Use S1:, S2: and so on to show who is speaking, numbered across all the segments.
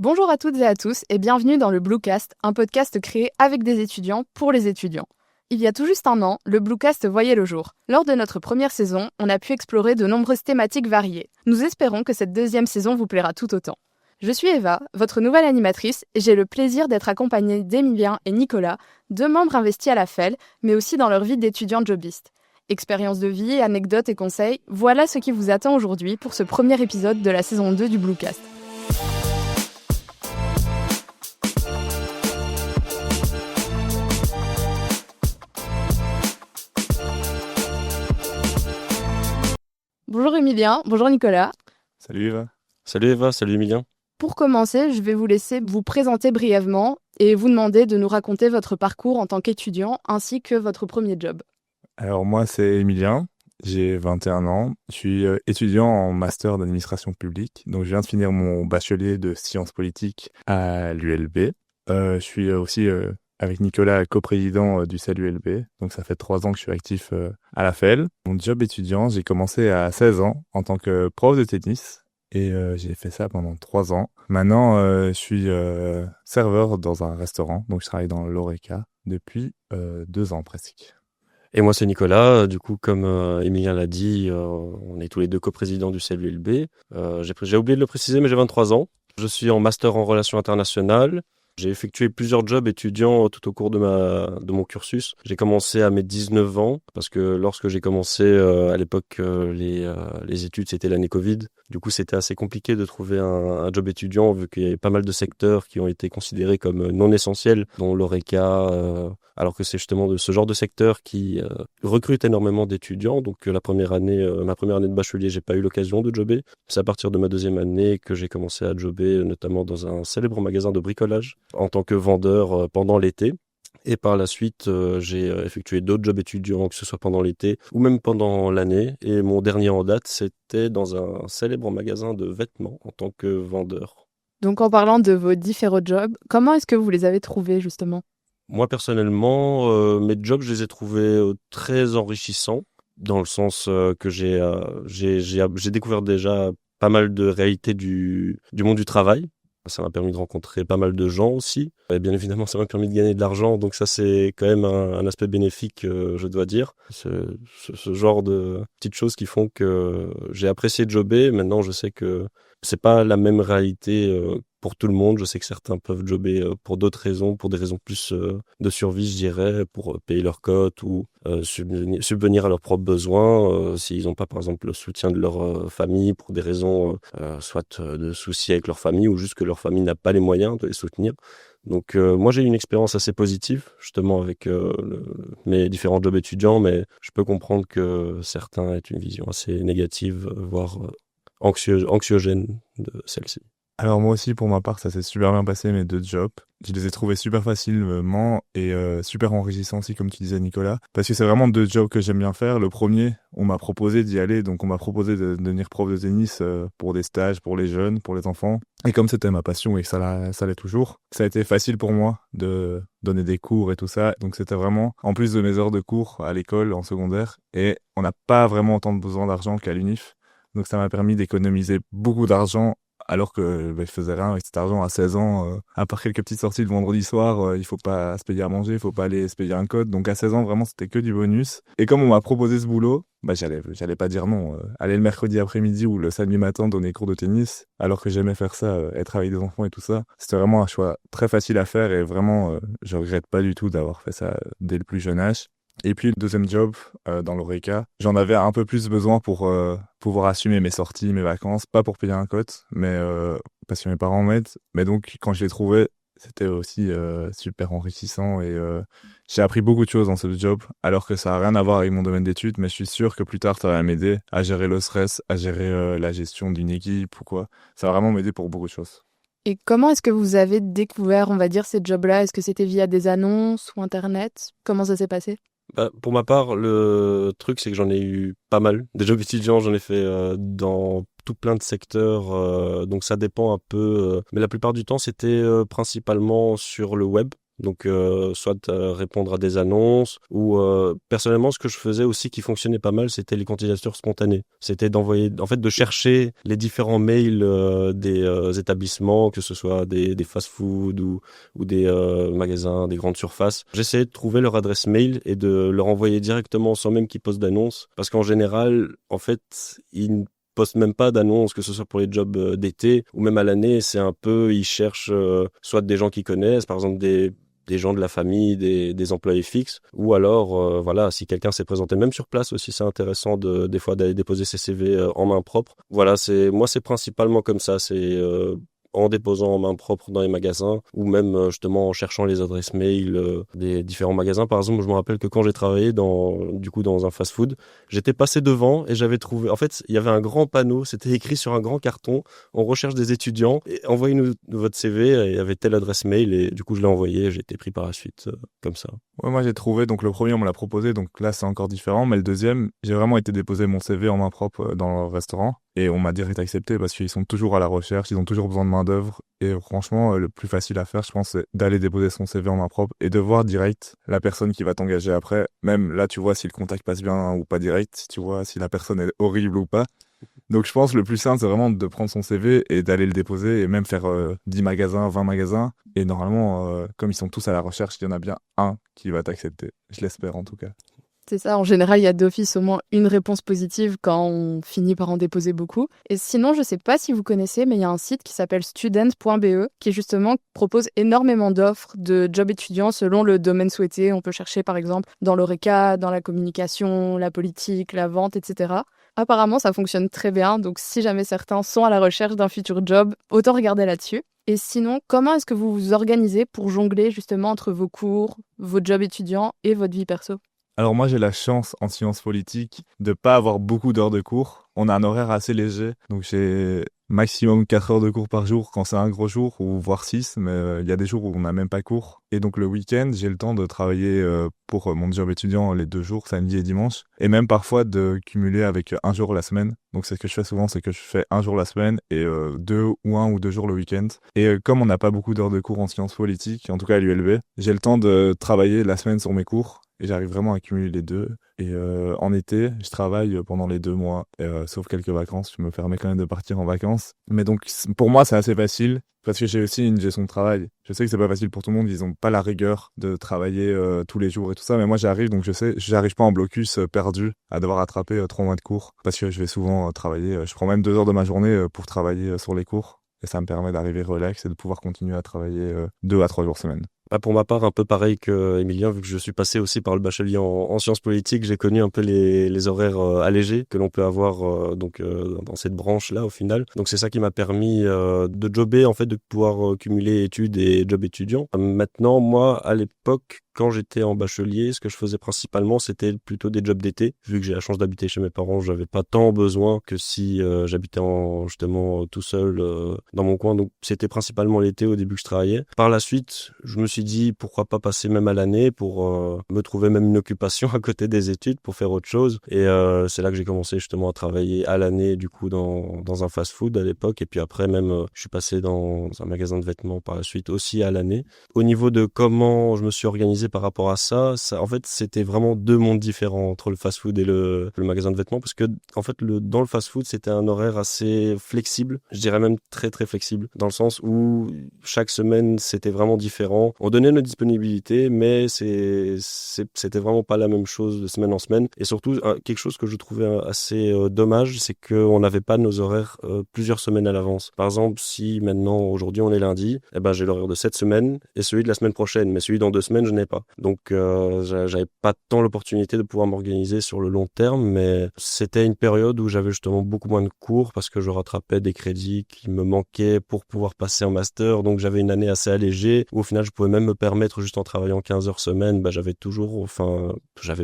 S1: Bonjour à toutes et à tous et bienvenue dans le Bluecast, un podcast créé avec des étudiants pour les étudiants. Il y a tout juste un an, le Bluecast voyait le jour. Lors de notre première saison, on a pu explorer de nombreuses thématiques variées. Nous espérons que cette deuxième saison vous plaira tout autant. Je suis Eva, votre nouvelle animatrice, et j'ai le plaisir d'être accompagnée d'Emilien et Nicolas, deux membres investis à la FEL, mais aussi dans leur vie d'étudiants jobistes. Expériences de vie, anecdotes et conseils, voilà ce qui vous attend aujourd'hui pour ce premier épisode de la saison 2 du Bluecast. Bonjour Emilien, bonjour Nicolas.
S2: Salut Eva.
S3: Salut Eva, salut Emilien.
S1: Pour commencer, je vais vous laisser vous présenter brièvement et vous demander de nous raconter votre parcours en tant qu'étudiant ainsi que votre premier job.
S2: Alors moi c'est Emilien, j'ai 21 ans, je suis étudiant en master d'administration publique, donc je viens de finir mon bachelier de sciences politiques à l'ULB. Je suis aussi avec Nicolas coprésident du CEL-ULB, donc ça fait 3 ans que je suis actif à la FEL. Mon job étudiant, j'ai commencé à 16 ans en tant que prof de tennis. Et j'ai fait ça pendant 3 ans. Maintenant, je suis serveur dans un restaurant, donc je travaille dans l'Horeca depuis 2 ans presque.
S3: Et moi c'est Nicolas, du coup comme Emilien l'a dit, on est tous les deux coprésidents du CEL-ULB. J'ai oublié de le préciser mais j'ai 23 ans. Je suis en master en relations internationales. J'ai effectué plusieurs jobs étudiants tout au cours de mon cursus. J'ai commencé à mes 19 ans parce que lorsque j'ai commencé à l'époque les études c'était l'année Covid. Du coup c'était assez compliqué de trouver un job étudiant vu qu'il y avait pas mal de secteurs qui ont été considérés comme non essentiels, dont l'Horeca, alors que c'est justement de ce genre de secteur qui recrute énormément d'étudiants. Donc ma première année de bachelier, j'ai pas eu l'occasion de jobber. C'est à partir de ma deuxième année que j'ai commencé à jobber, notamment dans un célèbre magasin de bricolage en tant que vendeur pendant l'été. Et par la suite, j'ai effectué d'autres jobs étudiants, que ce soit pendant l'été ou même pendant l'année. Et mon dernier en date, c'était dans un célèbre magasin de vêtements en tant que vendeur.
S1: Donc en parlant de vos différents jobs, comment est-ce que vous les avez trouvés justement ?
S3: Moi, personnellement, mes jobs, je les ai trouvés très enrichissants, dans le sens que j'ai découvert déjà pas mal de réalités du monde du travail. Ça m'a permis de rencontrer pas mal de gens aussi. Et bien évidemment, ça m'a permis de gagner de l'argent, donc ça c'est quand même un aspect bénéfique, je dois dire. Ce genre de petites choses qui font que j'ai apprécié jobber. Maintenant, je sais que c'est pas la même réalité pour tout le monde. Je sais que certains peuvent jobber pour d'autres raisons, pour des raisons plus de survie, je dirais, pour payer leur cote ou subvenir à leurs propres besoins, s'ils n'ont pas, par exemple, le soutien de leur famille pour des raisons soit de soucis avec leur famille ou juste que leur famille n'a pas les moyens de les soutenir. Donc moi j'ai eu une expérience assez positive justement avec mes différents jobs étudiants, mais je peux comprendre que certains aient une vision assez négative, voire anxiogène de celle-ci.
S2: Alors moi aussi pour ma part ça s'est super bien passé mes 2 jobs. Je les ai trouvés super facilement et super enrichissants aussi comme tu disais Nicolas. Parce que c'est vraiment 2 jobs que j'aime bien faire. Le premier, on m'a proposé d'y aller, donc on m'a proposé de devenir prof de tennis pour des stages, pour les jeunes, pour les enfants. Et comme c'était ma passion et que ça l'est toujours, ça a été facile pour moi de donner des cours et tout ça. Donc c'était vraiment, en plus de mes heures de cours à l'école, en secondaire, et on n'a pas vraiment autant de besoin d'argent qu'à l'UNIF. Donc ça m'a permis d'économiser beaucoup d'argent alors que je faisais rien avec cet argent à 16 ans. À part quelques petites sorties le vendredi soir, il faut pas se payer à manger, il faut pas aller se payer un code. Donc à 16 ans, vraiment, c'était que du bonus. Et comme on m'a proposé ce boulot, j'allais pas dire non. Aller le mercredi après-midi ou le samedi matin donner cours de tennis, alors que j'aimais faire ça, être avec des enfants et tout ça, c'était vraiment un choix très facile à faire et vraiment, je regrette pas du tout d'avoir fait ça dès le plus jeune âge. Et puis le deuxième job dans l'Horeca, j'en avais un peu plus besoin pour pouvoir assumer mes sorties, mes vacances, pas pour payer un cote, mais parce que mes parents m'aident. Mais donc quand je l'ai trouvé, c'était aussi super enrichissant et j'ai appris beaucoup de choses dans ce job, alors que ça a rien à voir avec mon domaine d'études, mais je suis sûr que plus tard ça va m'aider à gérer le stress, à gérer la gestion d'une équipe ou quoi. Ça va vraiment m'aider pour beaucoup de choses.
S1: Et comment est-ce que vous avez découvert, on va dire, ces jobs-là ? Est-ce que c'était via des annonces ou Internet ? Comment ça s'est passé ?
S3: Pour ma part, le truc, c'est que j'en ai eu pas mal. Des jobs étudiants, j'en ai fait dans tout plein de secteurs, donc ça dépend un peu. Mais la plupart du temps, c'était principalement sur le web. Donc soit répondre à des annonces ou personnellement ce que je faisais aussi qui fonctionnait pas mal, c'était les candidatures spontanées. C'était de chercher les différents mails des établissements, que ce soit des fast-food ou des magasins, des grandes surfaces. J'essayais de trouver leur adresse mail et de leur envoyer directement sans même qu'ils postent d'annonces, parce qu'en général, en fait, ils ne postent même pas d'annonces, que ce soit pour les jobs d'été ou même à l'année. C'est un peu, ils cherchent soit des gens qu'ils connaissent, par exemple des gens de la famille, des employés fixes, ou alors, si quelqu'un s'est présenté même sur place aussi, c'est intéressant des fois d'aller déposer ses CV en main propre. Voilà, c'est principalement comme ça, c'est en déposant en main propre dans les magasins ou même justement en cherchant les adresses mail des différents magasins. Par exemple, je me rappelle que quand j'ai travaillé dans un fast-food, j'étais passé devant et j'avais trouvé, en fait, il y avait un grand panneau, c'était écrit sur un grand carton: on recherche des étudiants, et envoyez-nous votre CV, et il y avait telle adresse mail, et du coup je l'ai envoyé et j'ai été pris par la suite comme ça.
S2: Ouais, moi j'ai trouvé, donc le premier on me l'a proposé, donc là c'est encore différent, mais le deuxième, j'ai vraiment été déposer mon CV en main propre dans le restaurant et on m'a direct accepté parce qu'ils sont toujours à la recherche, ils ont toujours besoin de main d'œuvre, et franchement le plus facile à faire je pense c'est d'aller déposer son CV en main propre et de voir direct la personne qui va t'engager après. Même là tu vois si le contact passe bien ou pas direct, tu vois si la personne est horrible ou pas. Donc je pense le plus simple c'est vraiment de prendre son CV et d'aller le déposer et même faire 10 magasins, 20 magasins, et normalement comme ils sont tous à la recherche, il y en a bien un qui va t'accepter. Je l'espère en tout cas.
S1: C'est ça, en général, il y a d'office au moins une réponse positive quand on finit par en déposer beaucoup. Et sinon, je sais pas si vous connaissez, mais il y a un site qui s'appelle student.be qui justement propose énormément d'offres de jobs étudiants selon le domaine souhaité. On peut chercher par exemple dans l'ORECA, dans la communication, la politique, la vente, etc. Apparemment, ça fonctionne très bien, donc si jamais certains sont à la recherche d'un futur job, autant regarder là-dessus. Et sinon, comment est-ce que vous vous organisez pour jongler justement entre vos cours, vos jobs étudiants et votre vie perso ?
S2: Alors moi j'ai la chance en sciences politiques de pas avoir beaucoup d'heures de cours. On a un horaire assez léger, donc j'ai maximum 4 heures de cours par jour quand c'est un gros jour, ou voire 6, mais il y a des jours où on n'a même pas cours. Et donc le week-end, j'ai le temps de travailler pour mon job étudiant les 2 jours, samedi et dimanche, et même parfois de cumuler avec un jour la semaine. Donc c'est ce que je fais souvent, c'est que je fais un jour la semaine et 1 ou 2 jours le week-end. Et comme on n'a pas beaucoup d'heures de cours en sciences politiques, en tout cas à l'ULB, j'ai le temps de travailler la semaine sur mes cours. Et j'arrive vraiment à cumuler les deux. Et en été, je travaille pendant les 2 mois, sauf quelques vacances. Je me permets quand même de partir en vacances. Mais donc, pour moi, c'est assez facile, parce que j'ai aussi une gestion de travail. Je sais que c'est pas facile pour tout le monde. Ils ont pas la rigueur de travailler tous les jours et tout ça. Mais moi, j'arrive, donc je sais, j'arrive pas en blocus perdu à devoir attraper 3 mois de cours. Parce que je vais souvent travailler. Je prends même 2 heures de ma journée pour travailler sur les cours. Et ça me permet d'arriver relax et de pouvoir continuer à travailler 2 à 3 jours semaine.
S3: Pour ma part, un peu pareil que Emilien, vu que je suis passé aussi par le bachelier en sciences politiques, j'ai connu un peu les horaires allégés que l'on peut avoir dans cette branche-là au final. Donc c'est ça qui m'a permis de jobber, en fait, de pouvoir cumuler études et job étudiant. Maintenant, moi, à l'époque, quand j'étais en bachelier, ce que je faisais principalement, c'était plutôt des jobs d'été. Vu que j'ai la chance d'habiter chez mes parents, j'avais pas tant besoin que si j'habitais justement tout seul dans mon coin. Donc c'était principalement l'été au début que je travaillais. Par la suite, je me suis dit pourquoi pas passer même à l'année pour me trouver même une occupation à côté des études pour faire autre chose. Et c'est là que j'ai commencé justement à travailler à l'année du coup dans un fast-food à l'époque. Et puis après même, je suis passé dans un magasin de vêtements par la suite aussi à l'année. Au niveau de comment je me suis organisé par rapport à ça, en fait, c'était vraiment 2 mondes différents entre le fast-food et le magasin de vêtements, parce que en fait, dans le fast-food, c'était un horaire assez flexible, je dirais même très très flexible, dans le sens où chaque semaine, c'était vraiment différent. On donnait notre disponibilité, mais c'était vraiment pas la même chose de semaine en semaine. Et surtout, quelque chose que je trouvais assez dommage, c'est qu'on n'avait pas nos horaires plusieurs semaines à l'avance. Par exemple, si maintenant, aujourd'hui, on est lundi, eh ben, j'ai l'horaire de cette semaine et celui de la semaine prochaine, mais celui dans 2 semaines, je n'ai pas. Donc j'avais pas tant l'opportunité de pouvoir m'organiser sur le long terme, mais c'était une période où j'avais justement beaucoup moins de cours parce que je rattrapais des crédits qui me manquaient pour pouvoir passer en master. Donc j'avais une année assez allégée où au final je pouvais même me permettre, juste en travaillant 15 heures semaine, j'avais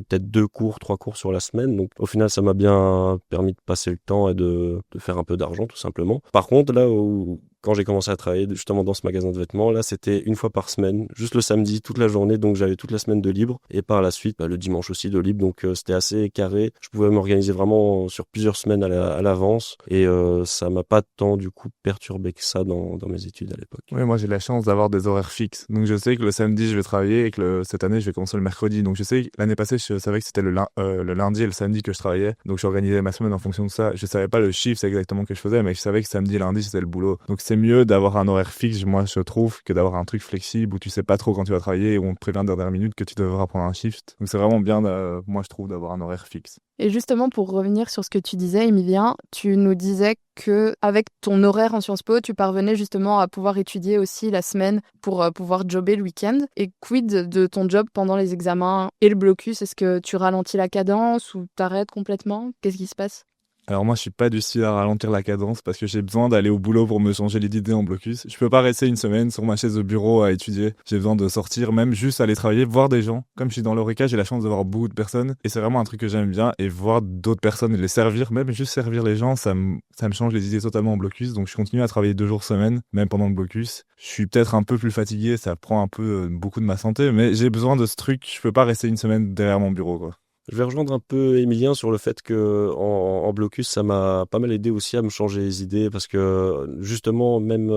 S3: peut-être 2 cours, 3 cours sur la semaine. Donc au final ça m'a bien permis de passer le temps et de faire un peu d'argent tout simplement. Par contre là où quand j'ai commencé à travailler justement dans ce magasin de vêtements, là c'était une fois par semaine, juste le samedi, toute la journée, donc j'avais toute la semaine de libre et par la suite le dimanche aussi de libre, donc c'était assez carré. Je pouvais m'organiser vraiment sur plusieurs semaines à l'avance et ça m'a pas tant du coup perturbé que ça dans mes études à l'époque.
S2: Oui, moi j'ai la chance d'avoir des horaires fixes, donc je sais que le samedi je vais travailler et que cette année je vais commencer le mercredi, donc je sais que l'année passée je savais que c'était le lundi et le samedi que je travaillais, donc j'organisais ma semaine en fonction de ça. Je savais pas le shift exactement que je faisais, mais je savais que samedi et lundi c'était le boulot, donc c'est mieux d'avoir un horaire fixe, moi je trouve, que d'avoir un truc flexible où tu sais pas trop quand tu vas travailler et où on te prévient de dernière minute que tu devras prendre un shift. Donc c'est vraiment bien, moi je trouve, d'avoir un horaire fixe.
S1: Et justement, pour revenir sur ce que tu disais, Emilien, tu nous disais que avec ton horaire en Sciences Po, tu parvenais justement à pouvoir étudier aussi la semaine pour pouvoir jobber le week-end. Et quid de ton job pendant les examens et le blocus? Est-ce que tu ralentis la cadence ou t'arrêtes complètement? Qu'est-ce qui se passe?
S2: Alors moi, je suis pas du style à ralentir la cadence parce que j'ai besoin d'aller au boulot pour me changer les idées en blocus. Je peux pas rester une semaine sur ma chaise de bureau à étudier. J'ai besoin de sortir, même juste aller travailler, voir des gens. Comme je suis dans l'Oreca, j'ai la chance de voir beaucoup de personnes et c'est vraiment un truc que j'aime bien. Et voir d'autres personnes et les servir, même juste servir les gens, ça me change les idées totalement en blocus. Donc je continue à travailler 2 jours semaine, même pendant le blocus. Je suis peut-être un peu plus fatigué, ça prend un peu beaucoup de ma santé, mais j'ai besoin de ce truc. Je peux pas rester une semaine derrière mon bureau, quoi.
S3: Je vais rejoindre un peu Emilien sur le fait que en blocus, ça m'a pas mal aidé aussi à me changer les idées parce que justement, même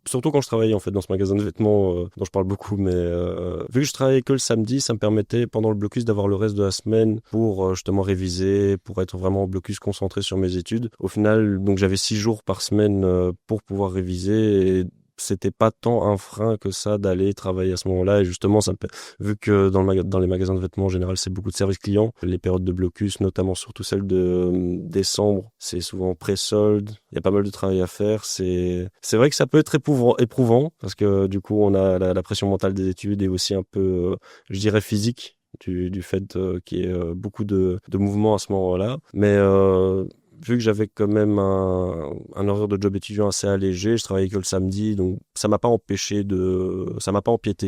S3: surtout quand je travaillais en fait dans ce magasin de vêtements dont je parle beaucoup, mais vu que je travaillais que le samedi, ça me permettait pendant le blocus d'avoir le reste de la semaine pour justement réviser, pour être vraiment en blocus concentré sur mes études. Au final, donc j'avais 6 jours par semaine pour pouvoir réviser et c'était pas tant un frein que ça d'aller travailler à ce moment-là et justement vu que dans les magasins de vêtements en général c'est beaucoup de services clients, les périodes de blocus notamment surtout celle de décembre, c'est souvent pré-solde, il y a pas mal de travail à faire, c'est vrai que ça peut être éprouvant parce que du coup on a la pression mentale des études et aussi un peu je dirais physique du fait qu'il y ait beaucoup de mouvements à ce moment-là, mais vu que j'avais quand même un horaire de job étudiant assez allégé, je travaillais que le samedi, donc ça m'a pas empiété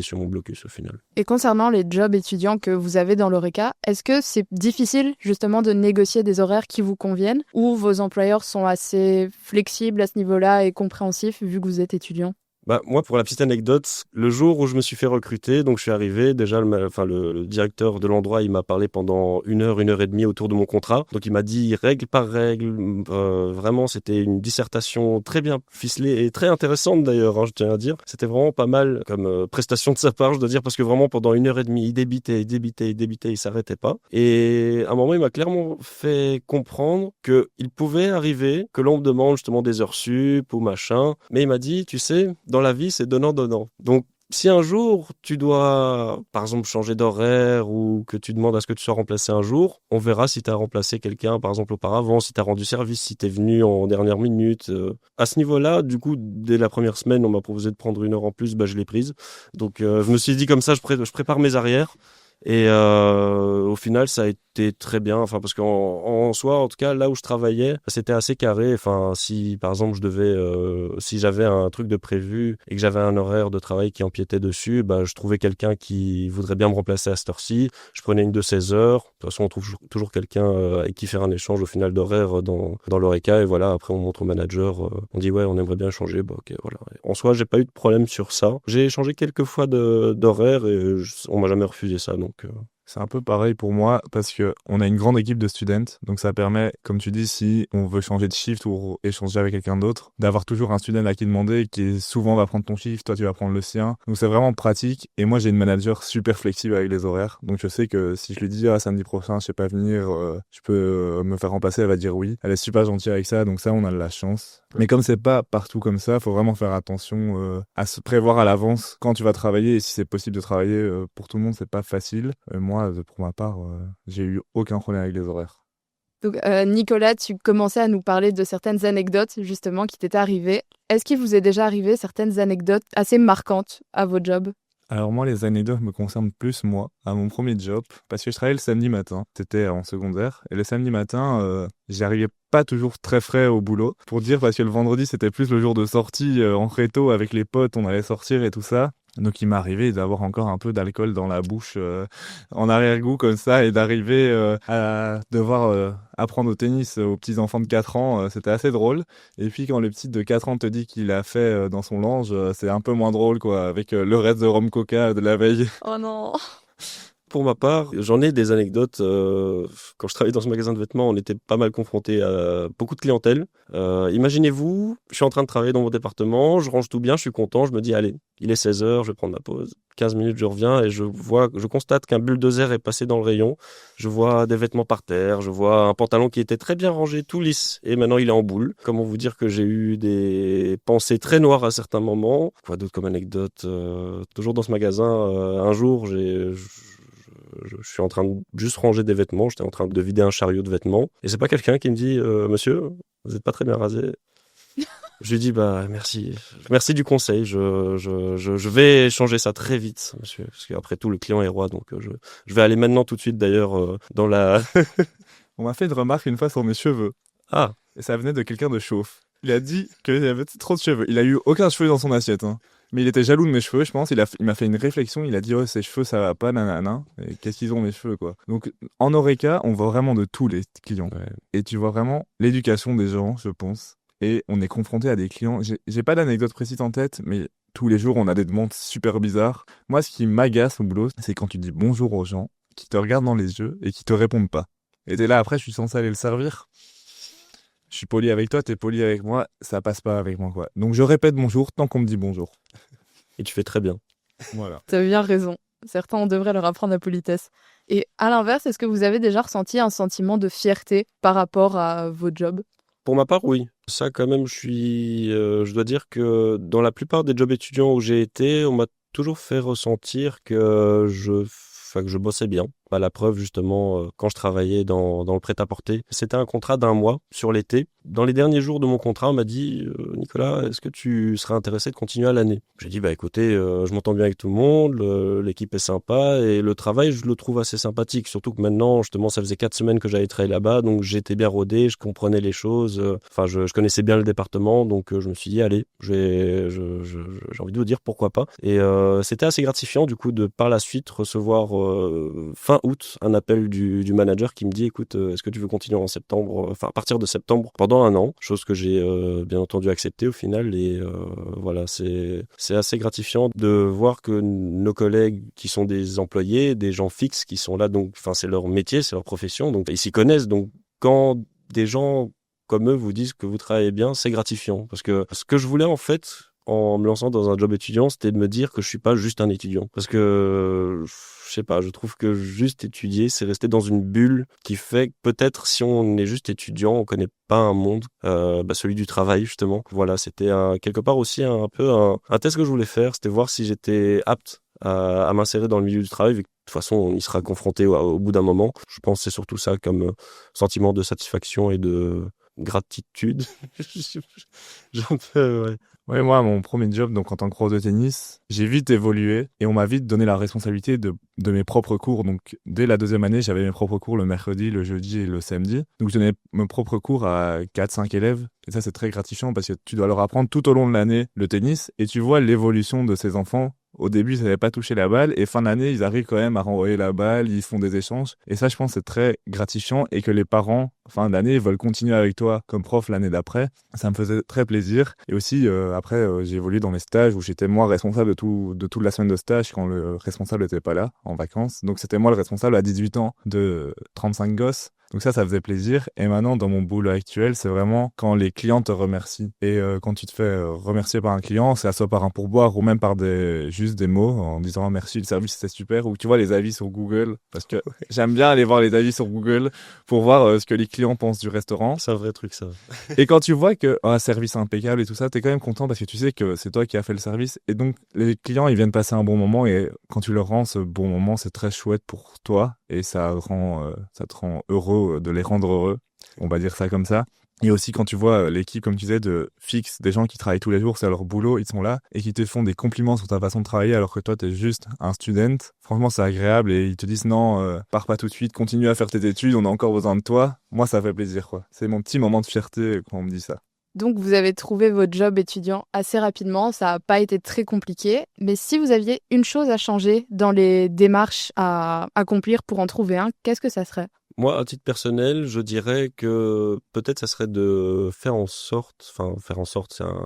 S3: sur mon blocus au final.
S1: Et concernant les jobs étudiants que vous avez dans l'Oreca, est-ce que c'est difficile justement de négocier des horaires qui vous conviennent ou vos employeurs sont assez flexibles à ce niveau-là et compréhensifs vu que vous êtes étudiant?
S3: Moi, pour la petite anecdote, le jour où je me suis fait recruter, donc je suis arrivé, déjà, le directeur de l'endroit, il m'a parlé pendant 1 heure et demie autour de mon contrat. Donc, il m'a dit règle par règle. Vraiment, c'était une dissertation très bien ficelée et très intéressante d'ailleurs, hein, je tiens à dire. C'était vraiment pas mal comme prestation de sa part, je dois dire, parce que vraiment, pendant 1 heure et demie, il débitait, il s'arrêtait pas. Et à un moment, il m'a clairement fait comprendre qu'il pouvait arriver que l'on me demande justement des heures sup ou machin. Mais il m'a dit, tu sais, dans la vie, c'est donnant-donnant. Donc, si un jour, tu dois, par exemple, changer d'horaire ou que tu demandes à ce que tu sois remplacé un jour, on verra si tu as remplacé quelqu'un, par exemple, auparavant, si tu as rendu service, si tu es venu en dernière minute. À ce niveau-là, du coup, dès la première semaine, on m'a proposé de prendre 1 heure en plus, je l'ai prise. Donc, je me suis dit comme ça, je prépare mes arrières. Et au final, ça a été très bien. Enfin, parce qu'en soi, en tout cas, là où je travaillais, c'était assez carré. Enfin, si par exemple si j'avais un truc de prévu et que j'avais un horaire de travail qui empiétait dessus, je trouvais quelqu'un qui voudrait bien me remplacer à cette heure-ci. Je prenais une de 16 heures. De toute façon, on trouve toujours quelqu'un avec qui faire un échange au final d'horaire dans l'Oreca. Et voilà, après, on montre au manager. On dit ouais, on aimerait bien changer. Ok, voilà. En soi, j'ai pas eu de problème sur ça. J'ai changé quelques fois d'horaire et on m'a jamais refusé ça. Donc,
S2: c'est un peu pareil pour moi parce que on a une grande équipe de students, donc ça permet, comme tu dis, si on veut changer de shift ou échanger avec quelqu'un d'autre, d'avoir toujours un student à qui demander qui souvent va prendre ton shift, toi tu vas prendre le sien. Donc c'est vraiment pratique. Et moi j'ai une manager super flexible avec les horaires, donc je sais que si je lui dis samedi prochain je sais pas venir, je peux me faire remplacer, elle va dire oui. Elle est super gentille avec ça, donc ça on a de la chance. Mais comme c'est pas partout comme ça, faut vraiment faire attention à se prévoir à l'avance quand tu vas travailler et si c'est possible de travailler pour tout le monde, c'est pas facile. Moi, pour ma part, j'ai eu aucun problème avec les horaires.
S1: Donc, Nicolas, tu commençais à nous parler de certaines anecdotes, justement, qui t'étaient arrivées. Est-ce qu'il vous est déjà arrivé certaines anecdotes assez marquantes à vos jobs?
S2: Alors moi, les anecdotes me concernent plus moi, à mon premier job, parce que je travaillais le samedi matin. C'était en secondaire. Et le samedi matin, j'arrivais pas toujours très frais au boulot. Pour dire, parce que le vendredi, c'était plus le jour de sortie en réto avec les potes, on allait sortir et tout ça. Donc il m'est arrivé d'avoir encore un peu d'alcool dans la bouche en arrière-goût comme ça et d'arriver à devoir apprendre au tennis aux petits enfants de 4 ans, c'était assez drôle. Et puis quand le petit de 4 ans te dit qu'il a fait dans son linge, c'est un peu moins drôle quoi, avec le reste de rhum coca de la veille.
S1: Oh non.
S3: Pour ma part, j'en ai des anecdotes. Quand je travaillais dans ce magasin de vêtements, on était pas mal confrontés à beaucoup de clientèle. Imaginez-vous, je suis en train de travailler dans mon département, je range tout bien, je suis content, je me dis allez, il est 16h, je vais prendre ma pause. 15 minutes, je reviens et je constate qu'un bulldozer est passé dans le rayon. Je vois des vêtements par terre, je vois un pantalon qui était très bien rangé, tout lisse, et maintenant il est en boule. Comment vous dire que j'ai eu des pensées très noires à certains moments. Quoi d'autre comme anecdote? Toujours dans ce magasin, un jour, je suis en train de juste ranger des vêtements, j'étais en train de vider un chariot de vêtements, et c'est pas quelqu'un qui me dit monsieur, vous êtes pas très bien rasé. Je lui dis bah merci du conseil, je vais changer ça très vite monsieur, parce qu'après tout le client est roi, donc je vais aller maintenant tout de suite d'ailleurs dans la
S2: On m'a fait une remarque une fois sur mes cheveux.
S3: ah
S2: Et ça venait de quelqu'un de chauve. Il a dit qu'il avait trop de cheveux. Il a eu aucun cheveu dans son assiette, hein. Mais il était jaloux de mes cheveux, je pense. Il m'a fait une réflexion. Il a dit, oh, ses cheveux, ça va pas, nanana. Et qu'est-ce qu'ils ont, mes cheveux, quoi. Donc, en Oreca, on voit vraiment de tous les clients.
S3: ouais.
S2: Et tu vois vraiment l'éducation des gens, je pense. Et on est confronté à des clients. J'ai pas d'anecdote précise en tête, mais tous les jours, on a des demandes super bizarres. Moi, ce qui m'agace au boulot, c'est quand tu dis bonjour aux gens, qui te regardent dans les yeux et qui te répondent pas. Et t'es là, après, je suis censé aller le servir. Je suis poli avec toi, t'es poli avec moi, ça passe pas avec moi, quoi. Donc je répète bonjour tant qu'on me dit bonjour.
S3: Et tu fais très bien.
S2: Voilà.
S1: T'as bien raison. Certains, on devrait leur apprendre la politesse. Et à l'inverse, est-ce que vous avez déjà ressenti un sentiment de fierté par rapport à vos jobs?
S3: Pour ma part, oui. Ça, quand même, je dois dire que dans la plupart des jobs étudiants où j'ai été, on m'a toujours fait ressentir que je bossais bien. À la preuve, justement, quand je travaillais dans le prêt-à-porter, c'était un contrat d'1 mois sur l'été. Dans les derniers jours de mon contrat, on m'a dit Nicolas, est-ce que tu serais intéressé de continuer à l'année? J'ai dit bah écoutez, je m'entends bien avec tout le monde, l'équipe est sympa et le travail, je le trouve assez sympathique. Surtout que maintenant, justement, ça faisait 4 semaines que j'avais travaillé là-bas, donc j'étais bien rodé, je comprenais les choses. Enfin, je connaissais bien le département, donc je me suis dit allez, j'ai envie de vous dire pourquoi pas. Et c'était assez gratifiant du coup de par la suite recevoir fin août un appel du manager qui me dit écoute, est-ce que tu veux continuer en septembre, enfin à partir de septembre pendant 1 an, chose que j'ai bien entendu accepté au final. Et voilà, c'est assez gratifiant de voir que nos collègues qui sont des employés, des gens fixes qui sont là, donc enfin c'est leur métier, c'est leur profession, donc ils s'y connaissent, donc quand des gens comme eux vous disent que vous travaillez bien, c'est gratifiant, parce que ce que je voulais en fait en me lançant dans un job étudiant, c'était de me dire que je suis pas juste un étudiant. Parce que, je sais pas, je trouve que juste étudier, c'est rester dans une bulle qui fait que peut-être si on est juste étudiant, on connaît pas un monde, celui du travail justement. Voilà, c'était quelque part aussi un peu un test que je voulais faire, c'était voir si j'étais apte à m'insérer dans le milieu du travail, vu que de toute façon, on y sera confronté au bout d'un moment. Je pense que c'est surtout ça comme sentiment de satisfaction et de gratitude. J'ai un peu, ouais.
S2: Ouais, moi, mon premier job, donc en tant que prof de tennis, j'ai vite évolué et on m'a vite donné la responsabilité de mes propres cours. Donc, dès la 2e année, j'avais mes propres cours le mercredi, le jeudi et le samedi. Donc, je donnais mes propres cours à 4-5 élèves. Et ça, c'est très gratifiant parce que tu dois leur apprendre tout au long de l'année le tennis et tu vois l'évolution de ces enfants. Au début, ils n'avaient pas touché la balle et fin d'année, ils arrivent quand même à renvoyer la balle, ils font des échanges. Et ça, je pense, c'est très gratifiant et que les parents, fin d'année, veulent continuer avec toi comme prof l'année d'après. Ça me faisait très plaisir. Et aussi, après, j'ai évolué dans mes stages où j'étais moi responsable de toute la semaine de stage quand le responsable n'était pas là, en vacances. Donc, c'était moi le responsable à 18 ans de 35 gosses. Donc ça faisait plaisir. Et maintenant, dans mon boulot actuel, c'est vraiment quand les clients te remercient. Et quand tu te fais remercier par un client, c'est soit par un pourboire ou même par juste des mots en disant oh, merci, le service c'était super. Ou tu vois les avis sur Google. Parce que j'aime bien aller voir les avis sur Google pour voir ce que les clients pensent du restaurant.
S3: C'est un vrai truc ça.
S2: Et quand tu vois que un service impeccable et tout ça, t'es quand même content parce que tu sais que c'est toi qui as fait le service. Et donc les clients, ils viennent passer un bon moment et quand tu leur rends ce bon moment, c'est très chouette pour toi et ça te rend heureux de les rendre heureux. On va dire ça comme ça. Et aussi quand tu vois l'équipe, comme tu disais, de fixe, des gens qui travaillent tous les jours, c'est leur boulot, ils sont là et qui te font des compliments sur ta façon de travailler alors que toi t'es juste un student. Franchement, c'est agréable et ils te disent non, pars pas tout de suite, continue à faire tes études, on a encore besoin de toi. Moi, ça fait plaisir, quoi. C'est mon petit moment de fierté quand on me dit ça.
S1: Donc, vous avez trouvé votre job étudiant assez rapidement, ça n'a pas été très compliqué. Mais si vous aviez une chose à changer dans les démarches à accomplir pour en trouver un, qu'est-ce que ça serait ?
S3: Moi, à titre personnel, je dirais que peut-être ça serait de faire en sorte,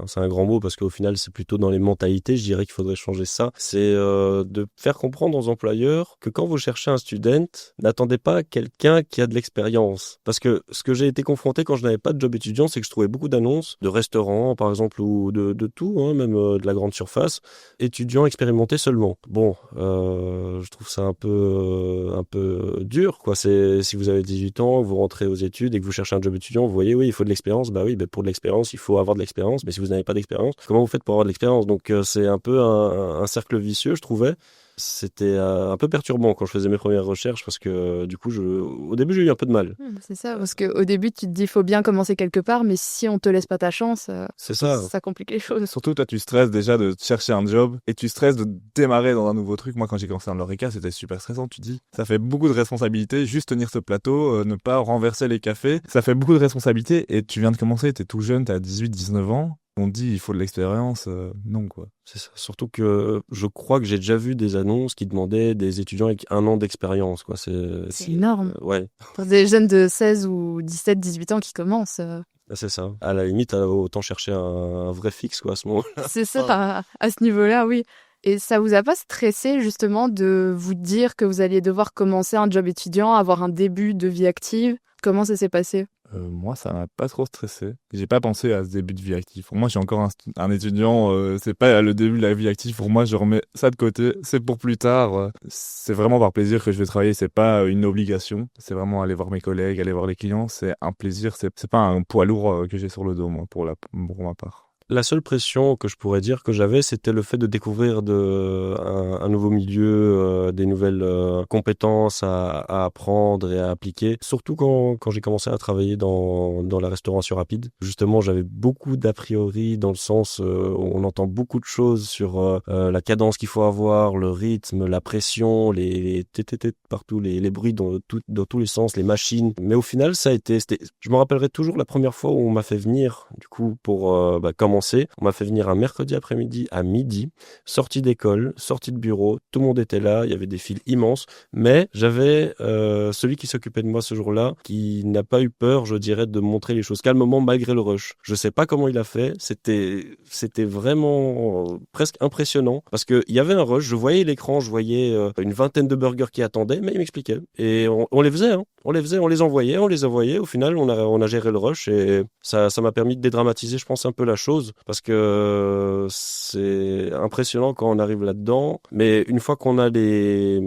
S3: c'est un grand mot parce qu'au final, c'est plutôt dans les mentalités, je dirais qu'il faudrait changer ça. C'est de faire comprendre aux employeurs que quand vous cherchez un student, n'attendez pas quelqu'un qui a de l'expérience. Parce que ce que j'ai été confronté quand je n'avais pas de job étudiant, c'est que je trouvais beaucoup d'annonces de restaurants, par exemple, ou de tout, hein, même de la grande surface, étudiants expérimentés seulement. Bon, je trouve ça un peu dur, quoi. Si vous avez 18 ans, vous rentrez aux études et que vous cherchez un job étudiant, vous voyez, oui, il faut de l'expérience. Bah oui, pour de l'expérience, il faut avoir de l'expérience. Mais si vous n'avez pas d'expérience, comment vous faites pour avoir de l'expérience ? Donc, c'est un peu un cercle vicieux, je trouvais. C'était un peu perturbant quand je faisais mes premières recherches parce que du coup, au début, j'ai eu un peu de mal.
S1: C'est ça, parce qu'au début, tu te dis, il faut bien commencer quelque part, mais si on te laisse pas ta chance,
S3: C'est ça.
S1: ça complique les choses.
S2: Surtout, toi, tu stresses déjà de chercher un job et tu stresses de démarrer dans un nouveau truc. Moi, quand j'ai commencé dans l'Oreca, c'était super stressant. Tu dis, ça fait beaucoup de responsabilités, juste tenir ce plateau, ne pas renverser les cafés. Ça fait beaucoup de responsabilités et tu viens de commencer, t'es tout jeune, t'as 18, 19 ans. On dit, il faut de l'expérience. Non, quoi.
S3: C'est ça. Surtout que je crois que j'ai déjà vu des annonces qui demandaient des étudiants avec 1 an d'expérience, quoi.
S1: C'est énorme.
S3: Ouais.
S1: Pour des jeunes de 16 ou 17, 18 ans qui commencent.
S3: C'est ça. À la limite, autant chercher un vrai fixe, quoi, à ce moment-là.
S1: C'est ça, à ce niveau-là, oui. Et ça vous a pas stressé, justement, de vous dire que vous alliez devoir commencer un job étudiant, avoir un début de vie active ? Comment ça s'est passé ?
S2: Moi, ça m'a pas trop stressé. J'ai pas pensé à ce début de vie active. Pour moi, je suis encore un étudiant. C'est pas le début de la vie active. Pour moi, je remets ça de côté. C'est pour plus tard. C'est vraiment par plaisir que je vais travailler. C'est pas une obligation. C'est vraiment aller voir mes collègues, aller voir les clients. C'est un plaisir. C'est pas un poids lourd que j'ai sur le dos, moi, pour ma part.
S3: La seule pression que je pourrais dire que j'avais, c'était le fait de découvrir un nouveau milieu, des nouvelles compétences à apprendre et à appliquer. Surtout quand j'ai commencé à travailler dans la restauration rapide. Justement, j'avais beaucoup d'a priori dans le sens où on entend beaucoup de choses sur la cadence qu'il faut avoir, le rythme, la pression, les tététés partout, les bruits dans tous les sens, les machines. Mais au final, je me rappellerai toujours la première fois où on m'a fait venir, du coup, pour commencer. On m'a fait venir un mercredi après-midi à midi, sortie d'école, sortie de bureau, tout le monde était là, il y avait des files immenses, mais j'avais celui qui s'occupait de moi ce jour-là, qui n'a pas eu peur, je dirais, de montrer les choses calmement malgré le rush. Je sais pas comment il a fait, c'était vraiment presque impressionnant, parce qu'il y avait un rush, je voyais l'écran, je voyais une vingtaine de burgers qui attendaient, mais il m'expliquait. Et on les faisait, hein. On les envoyait, au final on a géré le rush et ça m'a permis de dédramatiser, je pense, un peu la chose. Parce que c'est impressionnant quand on arrive là-dedans, mais une fois qu'on a les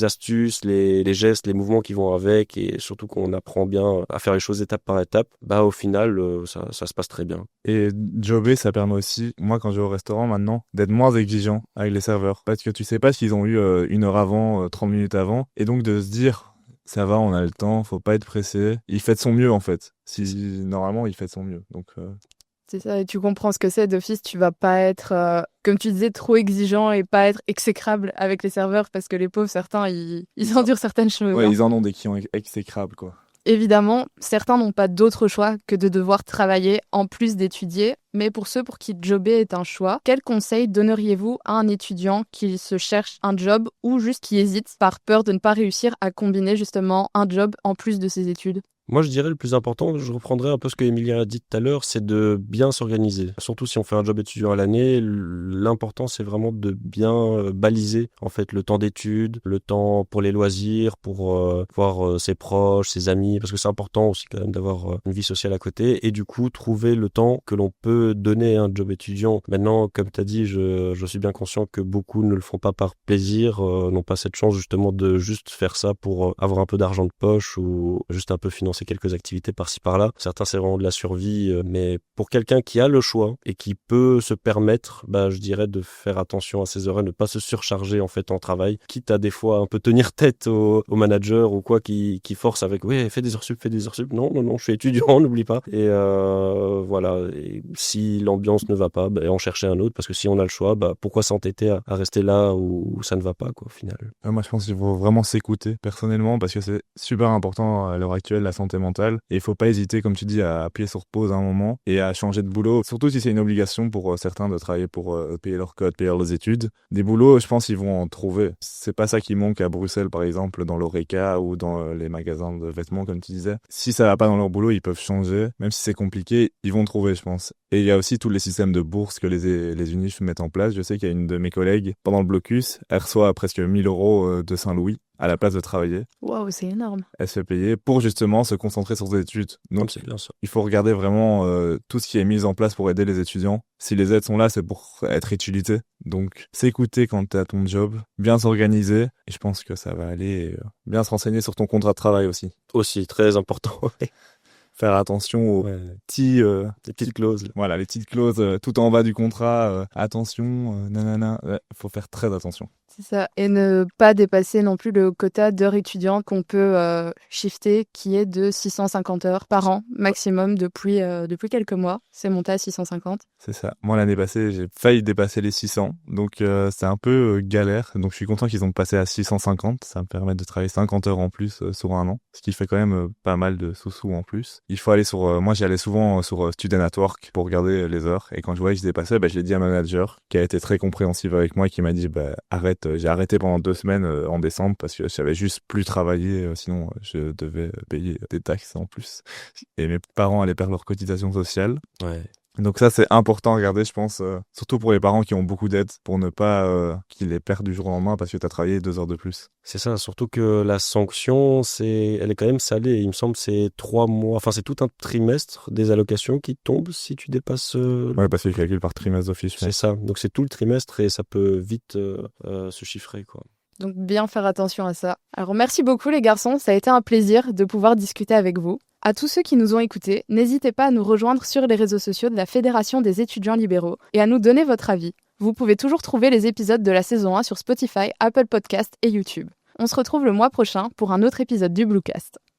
S3: astuces, les gestes, les mouvements qui vont avec, et surtout qu'on apprend bien à faire les choses étape par étape, au final, ça se passe très bien.
S2: Et jobber, ça permet aussi, moi quand je vais au restaurant maintenant, d'être moins exigeant avec les serveurs. Parce que tu sais pas s'ils ont eu 1 heure avant, 30 minutes avant, et donc de se dire, ça va, on a le temps, faut pas être pressé. Il fait de son mieux en fait. Normalement, il fait de son mieux. Donc...
S1: C'est ça, et tu comprends ce que c'est d'office, tu vas pas être, comme tu disais, trop exigeant et pas être exécrable avec les serveurs parce que les pauvres, certains, ils endurent certaines choses.
S2: Ouais,
S1: hein.
S2: ils en ont des qui ont exécrables, quoi.
S1: Évidemment, certains n'ont pas d'autre choix que de devoir travailler en plus d'étudier, mais pour ceux pour qui jobber est un choix, quels conseils donneriez-vous à un étudiant qui se cherche un job ou juste qui hésite par peur de ne pas réussir à combiner justement un job en plus de ses études ?
S3: Moi, je dirais le plus important, je reprendrai un peu ce que Emilien a dit tout à l'heure, c'est de bien s'organiser. Surtout si on fait un job étudiant à l'année, l'important, c'est vraiment de bien baliser, en fait, le temps d'études, le temps pour les loisirs, pour voir ses proches, ses amis, parce que c'est important aussi quand même d'avoir une vie sociale à côté, et du coup, trouver le temps que l'on peut donner à un job étudiant. Maintenant, comme tu as dit, je suis bien conscient que beaucoup ne le font pas par plaisir, n'ont pas cette chance justement de juste faire ça pour avoir un peu d'argent de poche ou juste un peu financer quelques activités par-ci par-là. Certains, c'est vraiment de la survie, mais pour quelqu'un qui a le choix et qui peut se permettre, je dirais de faire attention à ses heures et ne pas se surcharger en fait en travail, quitte à des fois un peu tenir tête au manager ou quoi qui force avec ouais, fais des heures sup. Non, je suis étudiant, n'oublie pas. Et voilà. Et si l'ambiance ne va pas, en chercher un autre, parce que si on a le choix, pourquoi s'entêter à rester là où ça ne va pas, quoi, au final.
S2: Moi, je pense qu'il faut vraiment s'écouter personnellement, parce que c'est super important à l'heure actuelle, la santé santé mentale. Et il faut pas hésiter, comme tu dis, à appuyer sur pause à un moment et à changer de boulot. Surtout si c'est une obligation pour certains de travailler pour payer leur code, payer leurs études. Des boulots, je pense, ils vont en trouver. C'est pas ça qui manque à Bruxelles, par exemple, dans l'Horeca ou dans les magasins de vêtements, comme tu disais. Si ça va pas dans leur boulot, ils peuvent changer. Même si c'est compliqué, ils vont trouver, je pense. Et il y a aussi tous les systèmes de bourse que les UNIF mettent en place. Je sais qu'il y a une de mes collègues, pendant le blocus, elle reçoit presque 1 000 € de Saint-Louis à la place de travailler.
S1: Waouh, c'est énorme.
S2: Elle se fait payer pour justement se concentrer sur ses études. Donc,
S3: c'est bien ça.
S2: il faut regarder vraiment tout ce qui est mis en place pour aider les étudiants. Si les aides sont là, c'est pour être utilisées. Donc, s'écouter quand t'es à ton job, bien s'organiser. Et je pense que ça va aller. Bien se renseigner sur ton contrat de travail aussi.
S3: Aussi, très important.
S2: Faire attention aux
S3: les petites clauses.
S2: Voilà, les petites clauses tout en bas du contrat. Attention, nanana. Faut faire très attention.
S1: C'est ça. Et ne pas dépasser non plus le quota d'heures étudiantes qu'on peut shifter, qui est de 650 heures par an maximum depuis quelques mois. C'est monté à 650.
S2: C'est ça. Moi, l'année passée, j'ai failli dépasser les 600. Donc, c'est un peu galère. Donc, je suis content qu'ils ont passé à 650. Ça me permet de travailler 50 heures en plus sur un an. Ce qui fait quand même pas mal de sous-sous en plus. Il faut aller sur... moi, j'y allais souvent sur Student at Work pour regarder les heures. Et quand je voyais que je dépassais, je l'ai dit à ma manager, qui a été très compréhensive avec moi et qui m'a dit, arrête. J'ai arrêté pendant 2 semaines en décembre parce que je savais juste plus travailler. Sinon, je devais payer des taxes en plus. Et mes parents allaient perdre leur cotisation sociale.
S3: Ouais.
S2: Donc ça, c'est important à regarder, je pense, surtout pour les parents qui ont beaucoup d'aides, pour ne pas qu'ils les perdent du jour au lendemain parce que tu as travaillé 2 heures de plus.
S3: C'est ça, surtout que la sanction, elle est quand même salée. Il me semble que c'est 3 mois, enfin c'est tout un trimestre des allocations qui tombent si tu dépasses...
S2: Ouais, parce qu'ils calculent par trimestre d'office.
S3: C'est ça, donc c'est tout le trimestre et ça peut vite se chiffrer, quoi.
S1: Donc bien faire attention à ça. Alors merci beaucoup les garçons, ça a été un plaisir de pouvoir discuter avec vous. À tous ceux qui nous ont écoutés, n'hésitez pas à nous rejoindre sur les réseaux sociaux de la Fédération des étudiants libéraux et à nous donner votre avis. Vous pouvez toujours trouver les épisodes de la saison 1 sur Spotify, Apple Podcasts et YouTube. On se retrouve le mois prochain pour un autre épisode du Bluecast.